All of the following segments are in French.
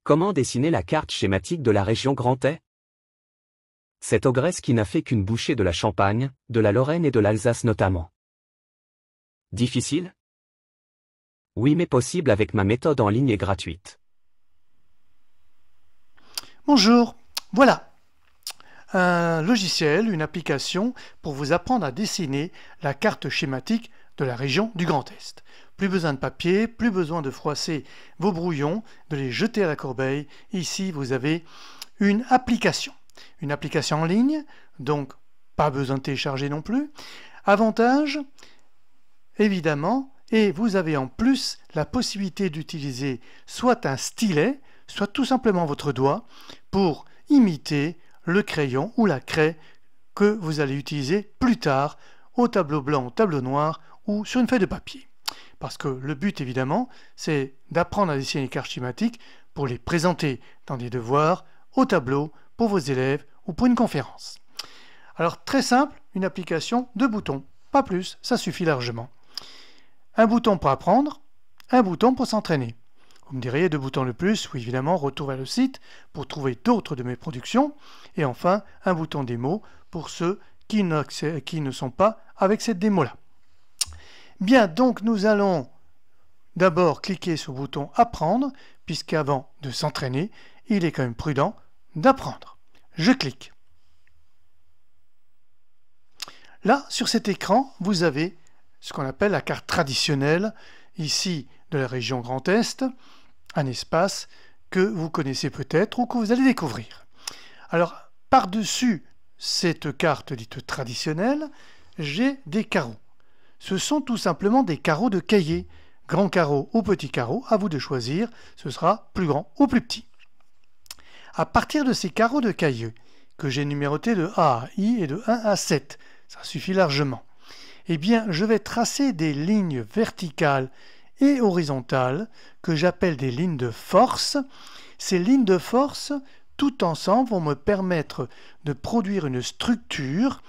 Comment dessiner la carte schématique de la région Grand Est? Cette ogresse qui n'a fait qu'une bouchée de la Champagne, de la Lorraine et de l'Alsace notamment. Difficile? Oui, mais possible avec ma méthode en ligne et gratuite. Bonjour, voilà un logiciel, une application pour vous apprendre à dessiner la carte schématique de la région du Grand Est. Plus besoin de papier, plus besoin de froisser vos brouillons, de les jeter à la corbeille. Ici, vous avez une application en ligne, donc pas besoin de télécharger non plus. Avantage, évidemment, et vous avez en plus la possibilité d'utiliser soit un stylet, soit tout simplement votre doigt pour imiter le crayon ou la craie que vous allez utiliser plus tard au tableau blanc, au tableau noir ou sur une feuille de papier. Parce que le but évidemment, c'est d'apprendre à dessiner les cartes schématiques pour les présenter dans des devoirs, au tableau, pour vos élèves ou pour une conférence. Alors très simple, une application de boutons, pas plus, ça suffit largement. Un bouton pour apprendre, un bouton pour s'entraîner. Vous me direz, 2 boutons de plus, oui évidemment, retour vers le site pour trouver d'autres de mes productions. Et enfin, un bouton démo pour ceux qui ne sont pas avec cette démo-là. Bien, donc nous allons d'abord cliquer sur le bouton apprendre, puisqu'avant de s'entraîner, il est quand même prudent d'apprendre. Je clique. Là, sur cet écran, vous avez ce qu'on appelle la carte traditionnelle, ici de la région Grand Est, un espace que vous connaissez peut-être ou que vous allez découvrir. Alors, par-dessus cette carte dite traditionnelle, j'ai des carreaux. Ce sont tout simplement des carreaux de cahier, grand carreau ou petit carreau, à vous de choisir, ce sera plus grand ou plus petit. À partir de ces carreaux de cahier, que j'ai numérotés de A à I et de 1 à 7, ça suffit largement, eh bien je vais tracer des lignes verticales et horizontales que j'appelle des lignes de force. Ces lignes de force, tout ensemble, vont me permettre de produire une structure,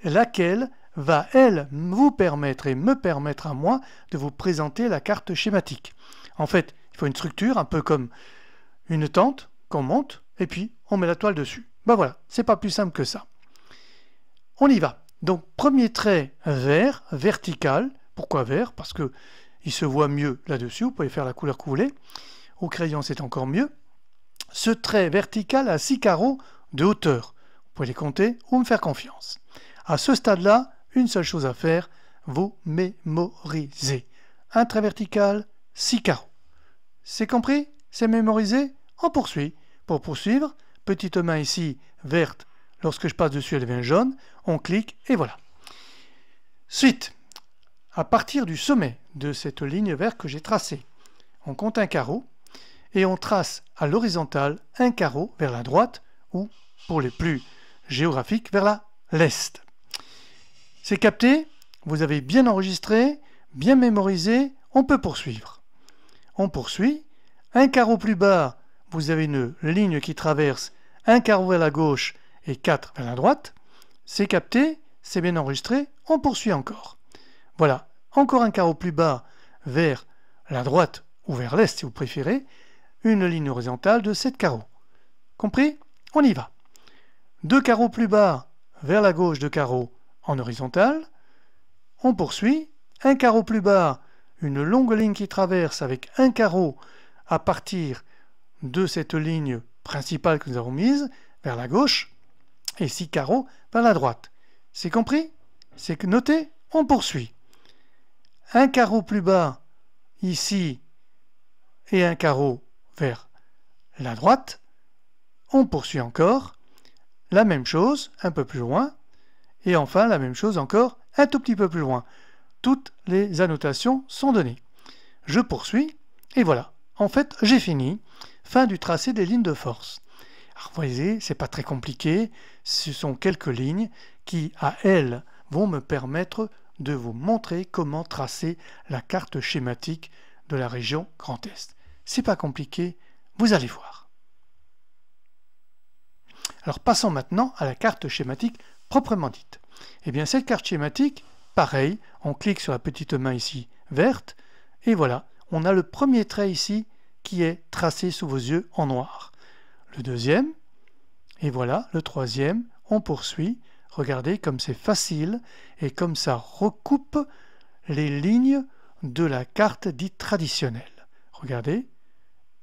laquelle va, elle, vous permettre et me permettre à moi de vous présenter la carte schématique. En fait, il faut une structure un peu comme une tente qu'on monte et puis on met la toile dessus. Ben voilà, c'est pas plus simple que ça. On y va. Donc, premier trait vert, vertical. Pourquoi vert? Parce que il se voit mieux là-dessus, vous pouvez faire la couleur que vous voulez. Au crayon, c'est encore mieux. Ce trait vertical a 6 carreaux de hauteur. Vous pouvez les compter ou me faire confiance. À ce stade-là, une seule chose à faire, vous mémorisez. Un trait vertical, 6 carreaux. C'est compris? C'est mémorisé? On poursuit. Pour poursuivre, petite main ici, verte. Lorsque je passe dessus, elle devient jaune. On clique et voilà. Suite. À partir du sommet de cette ligne verte que j'ai tracée, on compte un carreau et on trace à l'horizontale un carreau vers la droite ou, pour les plus géographiques, vers l'est. C'est capté? Vous avez bien enregistré, bien mémorisé, on peut poursuivre. On poursuit. Un carreau plus bas, vous avez une ligne qui traverse un carreau vers la gauche et 4 vers la droite. C'est capté, c'est bien enregistré, on poursuit encore. Voilà, encore un carreau plus bas vers la droite ou vers l'est si vous préférez, une ligne horizontale de 7 carreaux. Compris? On y va. 2 carreaux plus bas vers la gauche, 2 carreaux en horizontal. On poursuit. Un carreau plus bas, une longue ligne qui traverse avec un carreau à partir de cette ligne principale que nous avons mise vers la gauche et 6 carreaux vers la droite. C'est compris? C'est noté? On poursuit. Un carreau plus bas, ici, et un carreau vers la droite. On poursuit encore. La même chose, un peu plus loin. Et enfin, la même chose encore, un tout petit peu plus loin. Toutes les annotations sont données. Je poursuis, et voilà. En fait, j'ai fini. Fin du tracé des lignes de force. Alors, vous voyez, c'est pas très compliqué. Ce sont quelques lignes qui, à elles, vont me permettre de vous montrer comment tracer la carte schématique de la région Grand Est. C'est pas compliqué, vous allez voir. Alors passons maintenant à la carte schématique proprement dite. Eh bien cette carte schématique, pareil, on clique sur la petite main ici verte, et voilà, on a le premier trait ici qui est tracé sous vos yeux en noir. Le deuxième, et voilà, le troisième, on poursuit. Regardez comme c'est facile et comme ça recoupe les lignes de la carte dite traditionnelle. Regardez,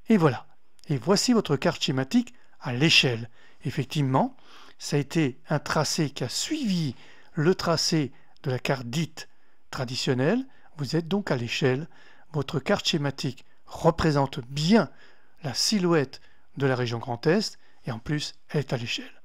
et voilà. Et voici votre carte schématique à l'échelle. Effectivement, ça a été un tracé qui a suivi le tracé de la carte dite traditionnelle. Vous êtes donc à l'échelle. Votre carte schématique représente bien la silhouette de la région Grand Est et en plus, elle est à l'échelle.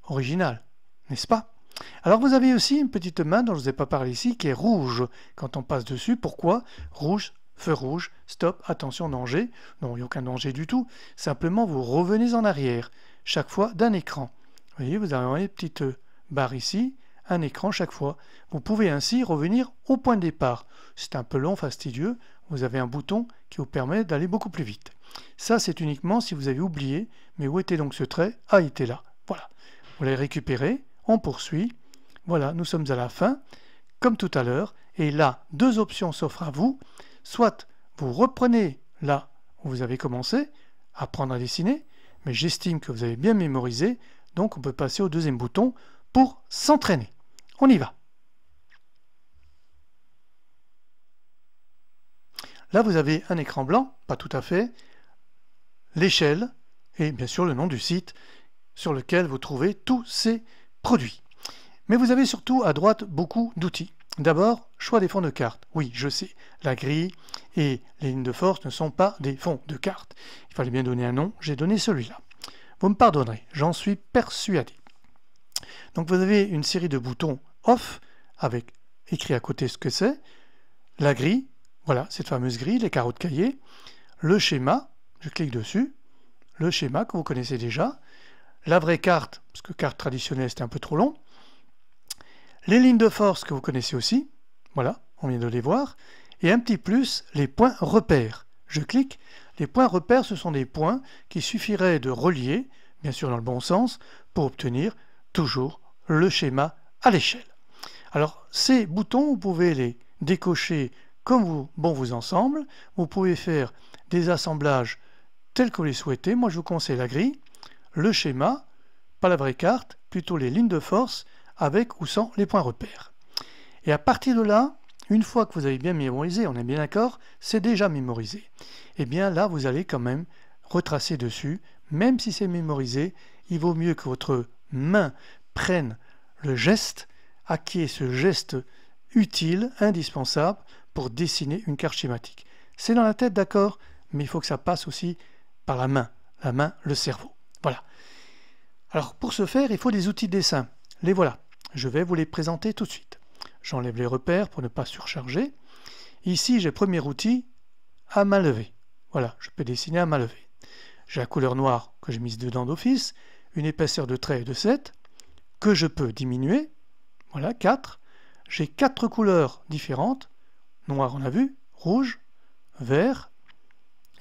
Original, n'est-ce pas? Alors vous avez aussi une petite main dont je ne vous ai pas parlé ici qui est rouge quand on passe dessus. Pourquoi? Rouge, feu rouge, stop, attention, danger. Non, il n'y a aucun danger du tout. Simplement, vous revenez en arrière chaque fois d'un écran. Vous voyez, vous avez une petite barre ici, un écran chaque fois. Vous pouvez ainsi revenir au point de départ. C'est un peu long, fastidieux. Vous avez un bouton qui vous permet d'aller beaucoup plus vite. Ça, c'est uniquement si vous avez oublié. Mais où était donc ce trait? Ah, il était là. Voilà. Vous l'avez récupéré. On poursuit. Voilà, nous sommes à la fin, comme tout à l'heure. Et là, deux options s'offrent à vous. Soit vous reprenez là où vous avez commencé, à apprendre à dessiner, mais j'estime que vous avez bien mémorisé, donc on peut passer au deuxième bouton pour s'entraîner. On y va. Là, vous avez un écran blanc, pas tout à fait, l'échelle et bien sûr le nom du site sur lequel vous trouvez tous ces produits. Mais vous avez surtout à droite beaucoup d'outils. D'abord, choix des fonds de carte. Oui, je sais, la grille et les lignes de force ne sont pas des fonds de carte. Il fallait bien donner un nom, j'ai donné celui-là. Vous me pardonnerez, j'en suis persuadé. Donc vous avez une série de boutons off avec écrit à côté ce que c'est. La grille, voilà, cette fameuse grille, les carreaux de cahier. Le schéma, je clique dessus. Le schéma que vous connaissez déjà. La vraie carte, parce que carte traditionnelle c'était un peu trop long. Les lignes de force que vous connaissez aussi, voilà, on vient de les voir, et un petit plus, les points repères. Je clique, les points repères, ce sont des points qui suffiraient de relier, bien sûr dans le bon sens, pour obtenir toujours le schéma à l'échelle. Alors, ces boutons, vous pouvez les décocher comme bon vous en semble, vous pouvez faire des assemblages tels que vous les souhaitez. Moi, je vous conseille la grille, le schéma, pas la vraie carte, plutôt les lignes de force, avec ou sans les points repères. Et à partir de là, une fois que vous avez bien mémorisé, on est bien d'accord, c'est déjà mémorisé. Et bien là, vous allez quand même retracer dessus, même si c'est mémorisé, il vaut mieux que votre main prenne le geste, acquiert ce geste utile, indispensable, pour dessiner une carte schématique. C'est dans la tête, d'accord, mais il faut que ça passe aussi par la main, le cerveau. Voilà. Alors pour ce faire, il faut des outils de dessin. Les voilà. Je vais vous les présenter tout de suite. J'enlève les repères pour ne pas surcharger. Ici, j'ai premier outil à main levée. Voilà, je peux dessiner à main levée. J'ai la couleur noire que j'ai mise dedans d'office, une épaisseur de trait de 7, que je peux diminuer. Voilà, 4. J'ai 4 couleurs différentes. Noir, on a vu, rouge, vert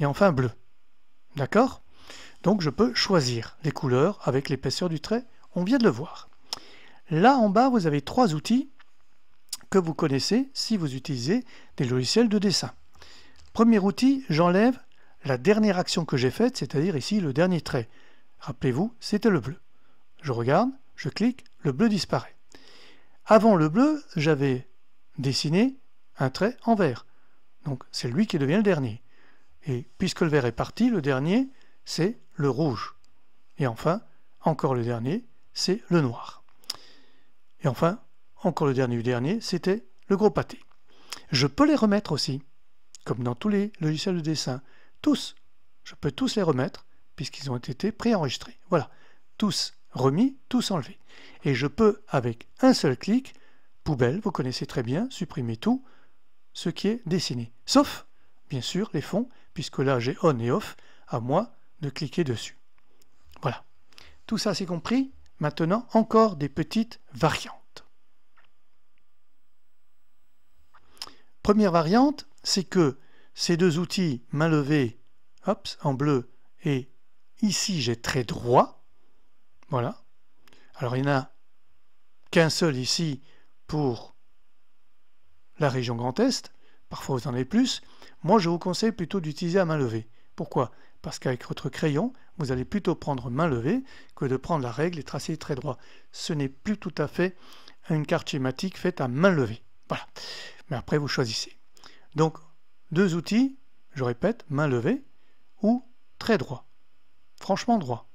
et enfin bleu. D'accord? Donc je peux choisir les couleurs avec l'épaisseur du trait. On vient de le voir. Là en bas, vous avez 3 outils que vous connaissez si vous utilisez des logiciels de dessin. Premier outil, j'enlève la dernière action que j'ai faite, c'est-à-dire ici le dernier trait. Rappelez-vous, c'était le bleu. Je regarde, je clique, le bleu disparaît. Avant le bleu, j'avais dessiné un trait en vert. Donc c'est lui qui devient le dernier. Et puisque le vert est parti, le dernier, c'est le rouge. Et enfin, encore le dernier, c'est le noir. Et enfin, encore le dernier du dernier, c'était le gros pâté. Je peux les remettre aussi, comme dans tous les logiciels de dessin. Tous. Je peux tous les remettre, puisqu'ils ont été préenregistrés. Voilà. Tous remis, tous enlevés. Et je peux, avec un seul clic, poubelle, vous connaissez très bien, supprimer tout ce qui est dessiné. Sauf, bien sûr, les fonds, puisque là j'ai on et off, à moi de cliquer dessus. Voilà. Tout ça c'est compris. Maintenant, encore des petites variantes. Première variante, c'est que ces deux outils, main levée, hop, en bleu, et ici j'ai trait droit. Voilà. Alors il n'y en a qu'un seul ici pour la région Grand Est. Parfois vous en avez plus. Moi je vous conseille plutôt d'utiliser à main levée. Pourquoi? Parce qu'avec votre crayon, vous allez plutôt prendre main levée que de prendre la règle et tracer les traits droits. Ce n'est plus tout à fait une carte schématique faite à main levée. Voilà. Mais après, vous choisissez. Donc, deux outils, je répète, main levée ou trait droit. Franchement droit.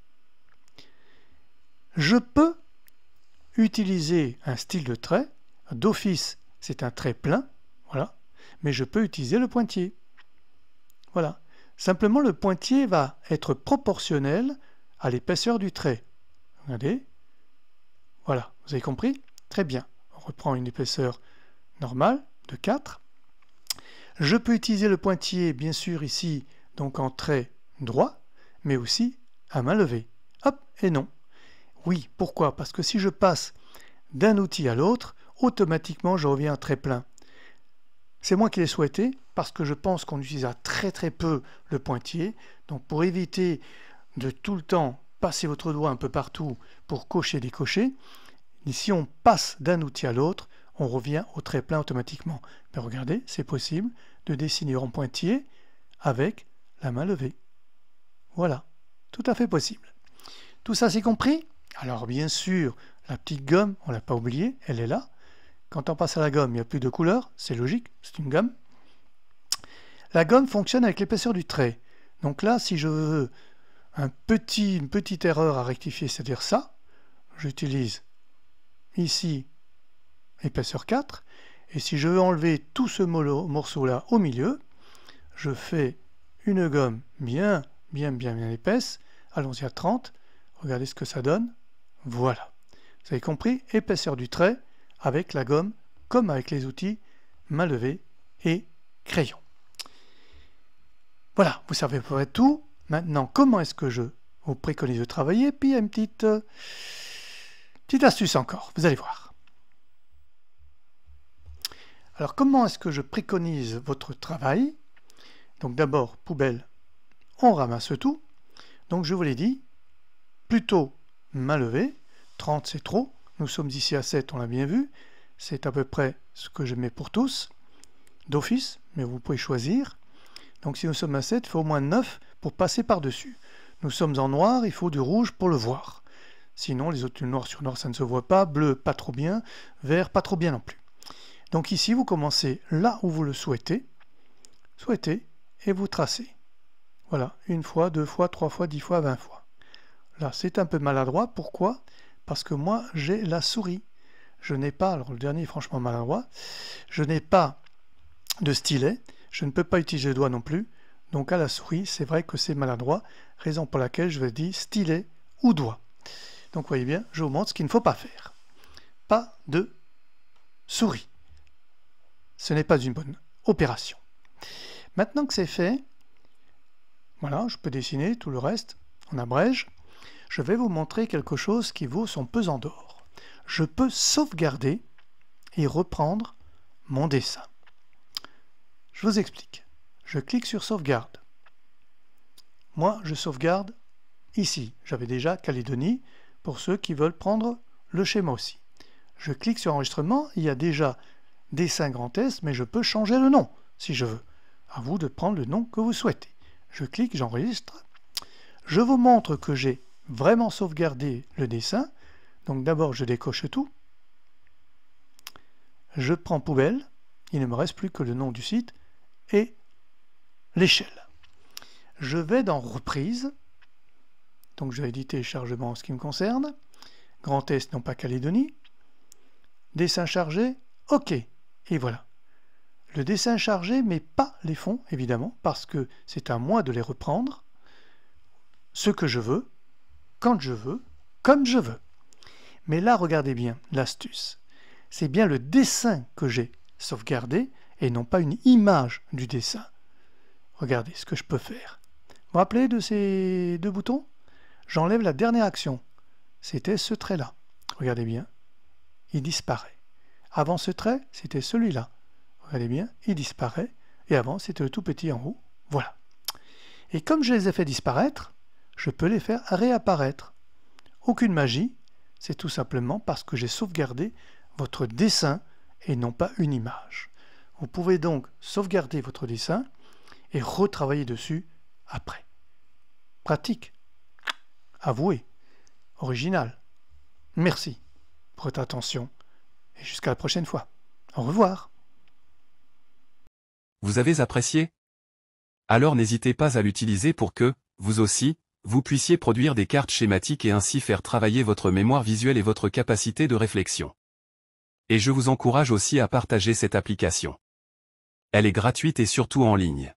Je peux utiliser un style de trait. D'office, c'est un trait plein. Voilà. Mais je peux utiliser le pointillé. Voilà. Simplement, le pointillé va être proportionnel à l'épaisseur du trait. Regardez. Voilà. Vous avez compris? Très bien. On reprend une épaisseur normale de 4. Je peux utiliser le pointillé, bien sûr, ici, donc en trait droit, mais aussi à main levée. Hop, et non. Oui, pourquoi? Parce que si je passe d'un outil à l'autre, automatiquement, je reviens à trait plein. C'est moi qui l'ai souhaité, parce que je pense qu'on utilisera très très peu le pointillé. Donc pour éviter de tout le temps passer votre doigt un peu partout pour cocher, décocher, si on passe d'un outil à l'autre, on revient au trait plein automatiquement. Mais regardez, c'est possible de dessiner en pointillé avec la main levée. Voilà, tout à fait possible. Tout ça c'est compris? Alors bien sûr, la petite gomme, on ne l'a pas oubliée, elle est là. Quand on passe à la gomme, il n'y a plus de couleur, c'est logique, c'est une gomme. La gomme fonctionne avec l'épaisseur du trait. Donc là, si je veux une petite erreur à rectifier, c'est-à-dire ça, j'utilise ici épaisseur 4, et si je veux enlever tout ce morceau-là au milieu, je fais une gomme bien épaisse, allons-y à 30, regardez ce que ça donne, voilà. Vous avez compris, épaisseur du trait avec la gomme, comme avec les outils main levée et crayon. Voilà, vous savez à peu près tout. Maintenant, comment est-ce que je vous préconise de travailler? Puis il y a une petite astuce encore, vous allez voir. Alors, comment est-ce que je préconise votre travail? Donc d'abord, poubelle, on ramasse tout. Donc je vous l'ai dit, plutôt main levée, 30 c'est trop, nous sommes ici à 7, on l'a bien vu, c'est à peu près ce que je mets pour tous, d'office, mais vous pouvez choisir. Donc si nous sommes à 7, il faut au moins 9 pour passer par-dessus. Nous sommes en noir, il faut du rouge pour le voir. Sinon, les autres noir sur noir, ça ne se voit pas, bleu, pas trop bien, vert, pas trop bien non plus. Donc ici, vous commencez là où vous le souhaitez, et vous tracez. Voilà, une fois, deux fois, 3 fois, 10 fois, 20 fois. Là, c'est un peu maladroit, pourquoi? Parce que moi, j'ai la souris. Je n'ai pas, alors le dernier est franchement maladroit, je n'ai pas de stylet, je ne peux pas utiliser le doigt non plus, donc à la souris, c'est vrai que c'est maladroit, raison pour laquelle je vais dire stylet ou doigt. Donc vous voyez bien, je vous montre ce qu'il ne faut pas faire. Pas de souris. Ce n'est pas une bonne opération. Maintenant que c'est fait, voilà, je peux dessiner tout le reste, on abrège. Je vais vous montrer quelque chose qui vaut son pesant d'or. Je peux sauvegarder et reprendre mon dessin. Je vous explique. Je clique sur sauvegarde. Moi, je sauvegarde ici. J'avais déjà Calédonie pour ceux qui veulent prendre le schéma aussi. Je clique sur enregistrement. Il y a déjà dessin grand S, mais je peux changer le nom si je veux. À vous de prendre le nom que vous souhaitez. Je clique, j'enregistre. Je vous montre que j'ai vraiment sauvegardé le dessin. Donc d'abord, je décoche tout. Je prends poubelle. Il ne me reste plus que le nom du site et l'échelle. Je vais dans reprise. Donc je vais éditer chargement en ce qui me concerne. Grand Est, non pas Calédonie. Dessin chargé, OK. Et voilà. Le dessin chargé, mais pas les fonds, évidemment, parce que c'est à moi de les reprendre. Ce que je veux, quand je veux, comme je veux. Mais là, regardez bien l'astuce. C'est bien le dessin que j'ai sauvegardé et non pas une image du dessin. Regardez ce que je peux faire. Vous vous rappelez de ces deux boutons? J'enlève la dernière action. C'était ce trait-là. Regardez bien. Il disparaît. Avant ce trait, c'était celui-là. Regardez bien, il disparaît. Et avant, c'était le tout petit en haut. Voilà. Et comme je les ai fait disparaître, je peux les faire réapparaître. Aucune magie. C'est tout simplement parce que j'ai sauvegardé votre dessin et non pas une image. Vous pouvez donc sauvegarder votre dessin et retravailler dessus après. Pratique, avoué, original. Merci pour votre attention et jusqu'à la prochaine fois. Au revoir. Vous avez apprécié? Alors n'hésitez pas à l'utiliser pour que, vous aussi, vous puissiez produire des cartes schématiques et ainsi faire travailler votre mémoire visuelle et votre capacité de réflexion. Et je vous encourage aussi à partager cette application. Elle est gratuite et surtout en ligne.